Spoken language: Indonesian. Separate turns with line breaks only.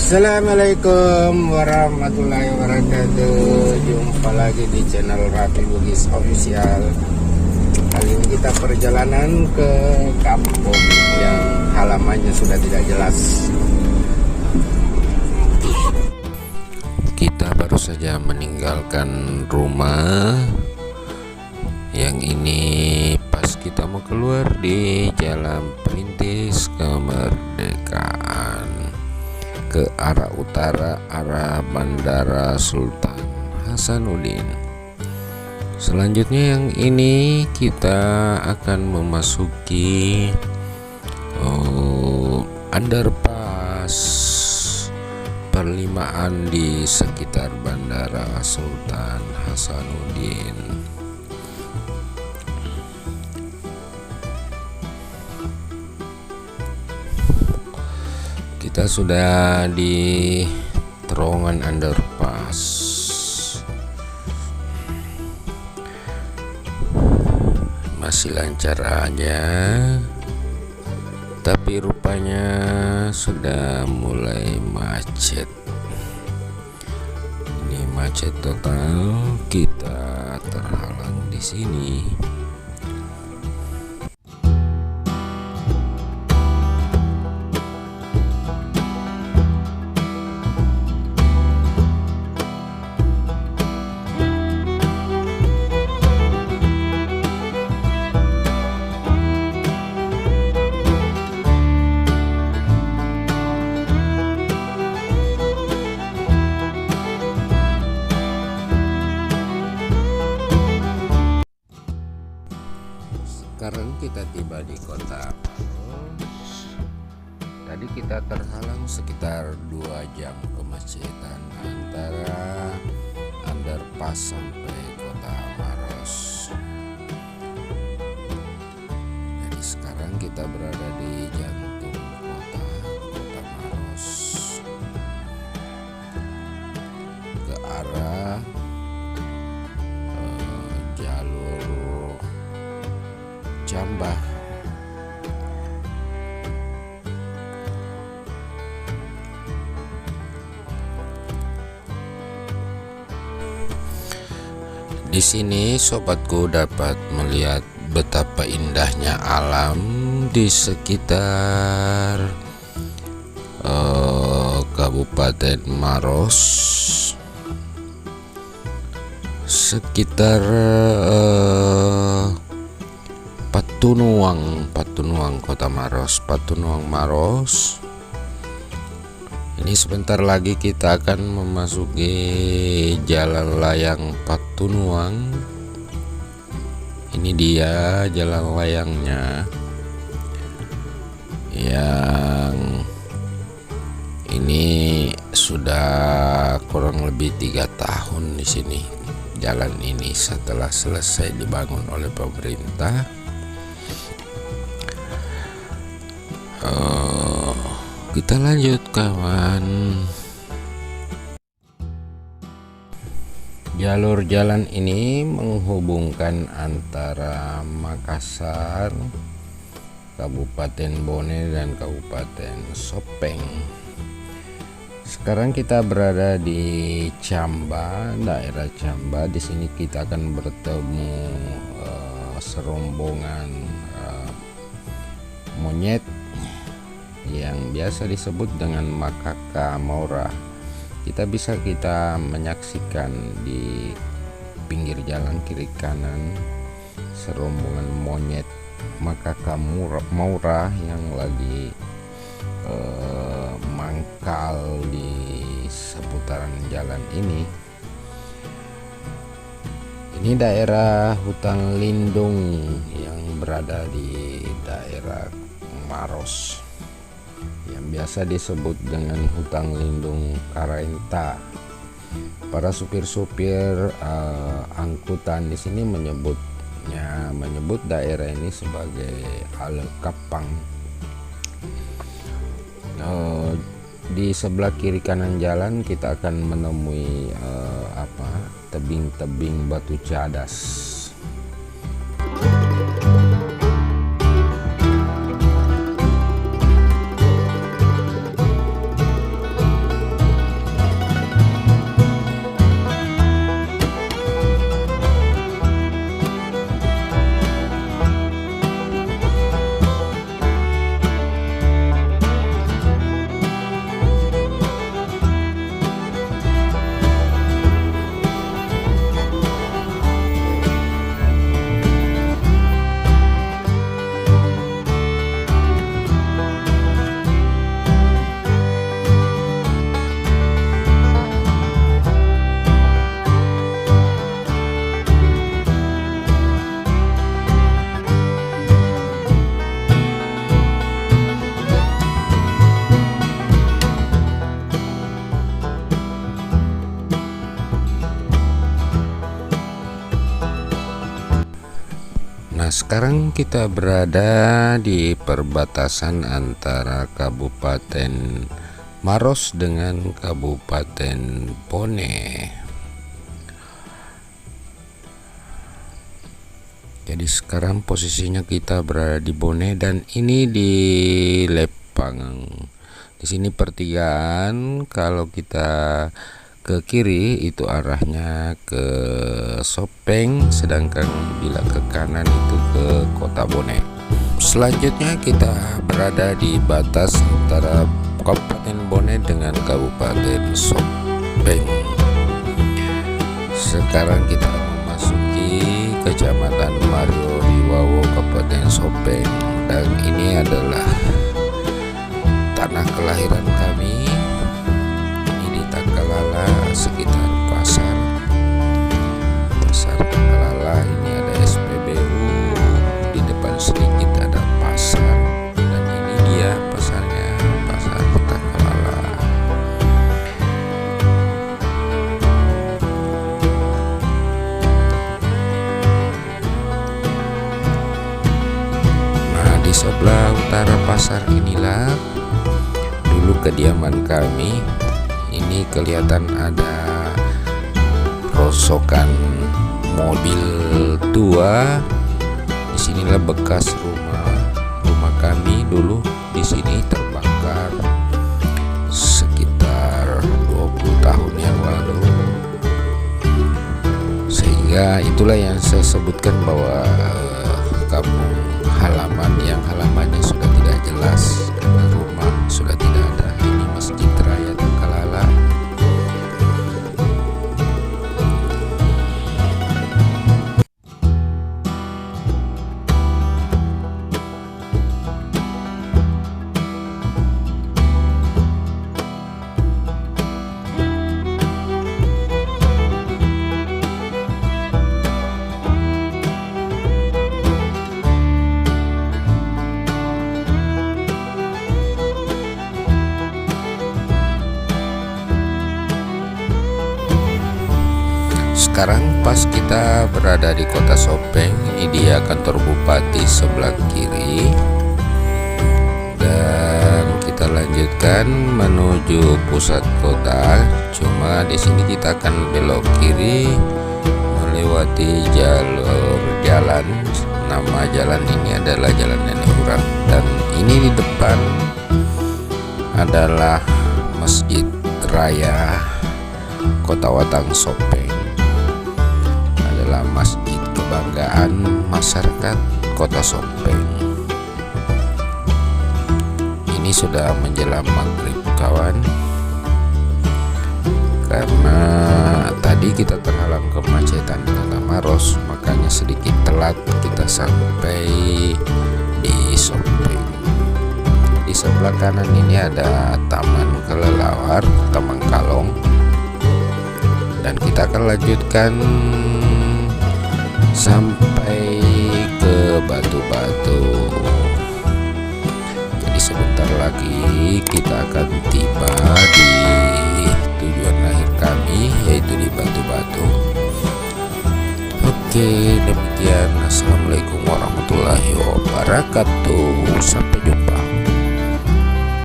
Assalamualaikum warahmatullahi wabarakatuh. Jumpa lagi di channel Raffi Bugis Official. Kali ini kita perjalanan ke kampung yang halamannya sudah tidak jelas. Kita baru saja meninggalkan rumah yang ini pas kita mau keluar di Jalan Perintis Kemerdekaan ke arah utara, arah Bandara Sultan Hasanuddin. Selanjutnya yang ini kita akan memasuki underpass perlimaan di sekitar Bandara Sultan Hasanuddin. Kita sudah di terowongan underpass. Masih lancar aja, tapi rupanya sudah mulai macet. Ini macet total, kita terhalang di sini. Sekarang kita tiba di kota Maros. Tadi kita terhalang sekitar 2 jam kemacetan antara underpass sampai kota Maros. Jadi sekarang kita berada di jantung kota Maros, ke arah jalur Jambah. Di sini sobatku dapat melihat betapa indahnya alam di sekitar Kabupaten Maros, sekitar Patunuang Kota Maros, Patunuang Maros. Ini sebentar lagi kita akan memasuki jalan layang Patunuang. Ini dia jalan layangnya, yang ini sudah kurang lebih 3 tahun di sini. Jalan ini setelah selesai dibangun oleh pemerintah. Kita lanjut kawan. Jalur jalan ini menghubungkan antara Makassar, Kabupaten Bone dan Kabupaten Sopeng. Sekarang kita berada di Camba, daerah Camba. Di sini kita akan bertemu serombongan monyet yang biasa disebut dengan makaka maura. Kita menyaksikan di pinggir jalan kiri kanan serombongan monyet makaka maura yang lagi mangkal di seputaran jalan ini. Ini daerah hutan lindung yang berada di daerah Maros, yang biasa disebut dengan hutan lindung Karainta. Para supir-supir angkutan di sini menyebut daerah ini sebagai Alekapang. Di sebelah kiri kanan jalan kita akan menemui tebing-tebing batu cadas. Nah, sekarang kita berada di perbatasan antara Kabupaten Maros dengan Kabupaten Bone. Jadi sekarang posisinya kita berada di Bone dan ini di Lepang. Di sini pertigaan, kalau kita ke kiri itu arahnya ke Sopeng, sedangkan bila ke kanan itu ke Kota Bone. Selanjutnya kita berada di batas antara Kabupaten Bone dengan Kabupaten Sopeng. Sekarang kita memasuki Kecamatan Mario Riwawo, Kabupaten Sopeng, dan ini adalah tanah kelahiran kami. Takalala, sekitar pasar Takalala. Ini ada SPBU, di depan sedikit ada pasar, dan ini dia pasarnya, pasar Takalala. Nah, di sebelah utara pasar inilah dulu kediaman kami. Ini kelihatan ada rosokan mobil tua. Disinilah bekas rumah kami dulu. Di sini terbakar sekitar 20 tahun yang lalu. Sehingga itulah yang saya sebutkan bahwa kampung halaman yang halamannya sudah tidak jelas karena rumah sudah tidak ada. Ini Masjid Raya Takalala. Sekarang pas kita berada di Kota Sopeng, ini dia kantor bupati sebelah kiri, dan kita lanjutkan menuju pusat kota. Cuma di sini kita akan belok kiri melewati jalur jalan. Nama jalan ini adalah Jalan Nenek Urang, dan ini di depan adalah Masjid Raya Kota Watang Sopeng. Masjid kebanggaan masyarakat Kota Sopeng. Ini sudah menjelang maghrib kawan, karena tadi kita terhalang kemacetan di Kota Maros, makanya sedikit telat kita sampai di Sopeng. Di sebelah kanan ini ada Taman Kelelawar, Taman Kalong, dan kita akan lanjutkan sampai ke Batu-Batu. Jadi sebentar lagi kita akan tiba di tujuan akhir kami, yaitu di Batu-Batu. Oke, demikian. Assalamualaikum warahmatullahi wabarakatuh. Sampai jumpa.